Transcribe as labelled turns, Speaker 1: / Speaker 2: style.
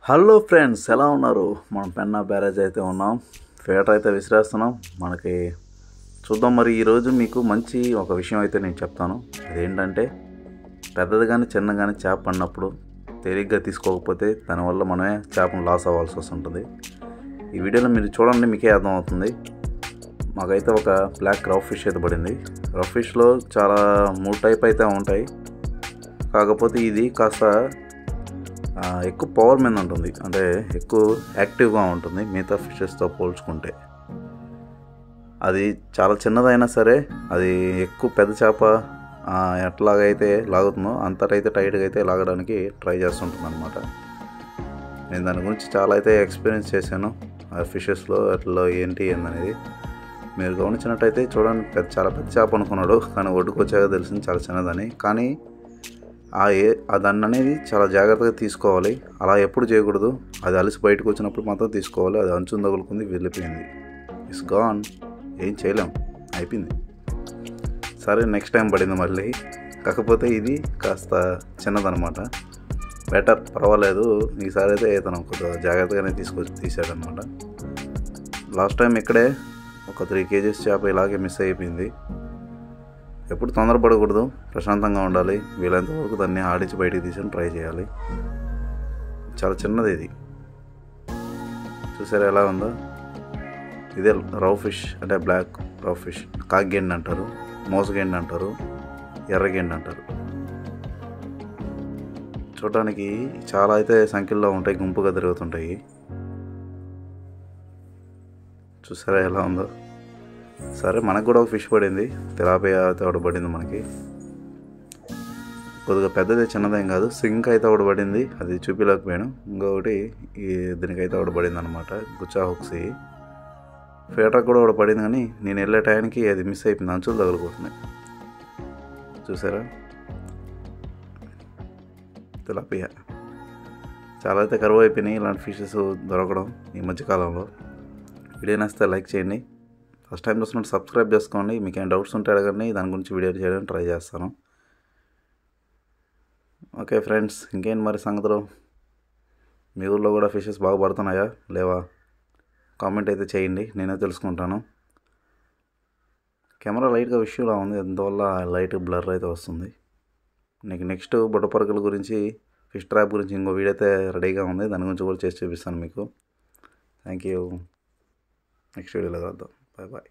Speaker 1: Hello friends, ఎలా ఉన్నారు? మనం పెన్నా బ్యారేజ్ అయితే ఉన్నాం. ఫిల్టర్ అయితే విసిరేస్తున్నాం. మనకి చూద్దాం. మరి ఈరోజు మీకు మంచి ఒక విషయం అయితే నేను చెప్తాను. అదేంటంటే, పెద్దది కానీ చిన్న కానీ చేప పడినప్పుడు తేలిగ్గా తీసుకోకపోతే దానివల్ల మనమే చేపను లాస్ అవ్వాల్సి వస్తుంటుంది. ఈ వీడియోలో మీరు చూడండి, మీకే అర్థమవుతుంది. మాకైతే ఒక బ్లాక్ రఫ్ ఫిష్ అయితే పడింది. రఫ్ ఫిష్లో చాలా 3 టైప్ అయితే ఉంటాయి. కాకపోతే ఇది కాస్త ఎక్కువ పవర్ మీద ఉంటుంది, అంటే ఎక్కువ యాక్టివ్గా ఉంటుంది మిగతా ఫిషెస్తో పోల్చుకుంటే. అది చాలా చిన్నదైనా సరే అది ఎక్కువ పెద్ద చేప ఎట్లాగైతే లాగుతుందో అంతటైతే టైట్గా అయితే లాగడానికి ట్రై చేస్తుంటుంది అనమాట. నేను దాని గురించి చాలా అయితే ఎక్స్పీరియన్స్ చేశాను. ఆ ఫిషెస్లో అట్లా ఏంటి అనేది మీరు గమనించినట్టయితే చూడండి, చాలా పెద్ద చేప అనుకున్నాడు, కానీ ఒడ్డుకొచ్చాక తెలిసింది చాలా చిన్నదని. కానీ దాన్ని అనేది చాలా జాగ్రత్తగా తీసుకోవాలి. అలా ఎప్పుడు చేయకూడదు. అది అలసి బయటకు వచ్చినప్పుడు మాత్రం తీసుకోవాలి. అది అంచుని తగులుకుంది, వెళ్ళిపోయింది, ఇట్స్ గాన్, ఏం చేయలేం, అయిపోయింది. సరే, నెక్స్ట్ టైం పడింది మళ్ళీ. కాకపోతే ఇది కాస్త చిన్నదనమాట. బెటర్, పర్వాలేదు. ఈసారి అయితే తను కొద్దిగా జాగ్రత్తగానే తీసాడనమాట. లాస్ట్ టైం ఇక్కడే ఒక 3 kgs చేప ఇలాగే మిస్ అయిపోయింది. ఎప్పుడు తొందరపడకూడదు, ప్రశాంతంగా ఉండాలి. వీలైనంత వరకు దాన్ని ఆడించి బయటికి తీసుకొని ట్రై చేయాలి. చాలా చిన్నది ఇది, చూసారా ఎలా ఉందో? ఇదే రవ్ ఫిష్, అంటే బ్లాక్ రవ్ ఫిష్. కాకిగెండి అంటారు, మోసగెండి అంటారు, ఎర్రగెండి అంటారు. చూడటానికి చాలా అయితే సంఖ్యల్లో ఉంటాయి, గుంపుగా తిరుగుతుంటాయి. చూసారా ఎలా ఉందో? సరే, మనకు కూడా ఒక ఫిష్ పడింది, తిలాపియా అయితే ఒకటి పడింది మనకి. కొద్దిగా పెద్దది, చిన్నదేం కాదు. సింక్ అయితే ఒకటి పడింది, అది చూపించలేకపోయాను. ఇంకొకటి దీనికైతే ఒకటి పడింది అనమాట, గుచ్చా హుక్సీ. ఫీటర్ కూడా ఒకటి పడింది, కానీ నేను వెళ్ళే టైంకి అది మిస్ అయిపోయింది, అంచులు తగులుకుంటున్నాయి. చూసారా, తిలాపియా. చాలా అయితే కరువు అయిపోయినాయి ఇలాంటి ఫిషెస్ దొరకడం ఈ మధ్యకాలంలో. వీడియో నచ్చితే లైక్ చేయండి. ఫస్ట్ టైం చూసినట్టు సబ్స్క్రైబ్ చేసుకోండి. మీకు ఏమైనా డౌట్స్ ఉంటే అడగండి, దాని గురించి వీడియో చేయడానికి ట్రై చేస్తాను. ఓకే ఫ్రెండ్స్, ఇంకేంటి మరి సంగతులు? మీ ఊళ్ళో కూడా ఫిషెస్ బాగా పడుతున్నాయా లేవా? కామెంట్ అయితే చేయండి, నేనే తెలుసుకుంటాను. కెమెరా లైట్గా ఇష్యూలా ఉంది, అందువల్ల లైట్ బ్లర్ అయితే వస్తుంది. నెక్స్ట్ బుట్టపరకల గురించి, ఫిష్ ట్రాప్ గురించి ఇంకో వీడియో అయితే రెడీగా ఉంది, దాని గురించి కూడా చేసి చూపిస్తాను మీకు. Thank you. నెక్స్ట్ వీడియోలో కలుద్దాం. Bye bye.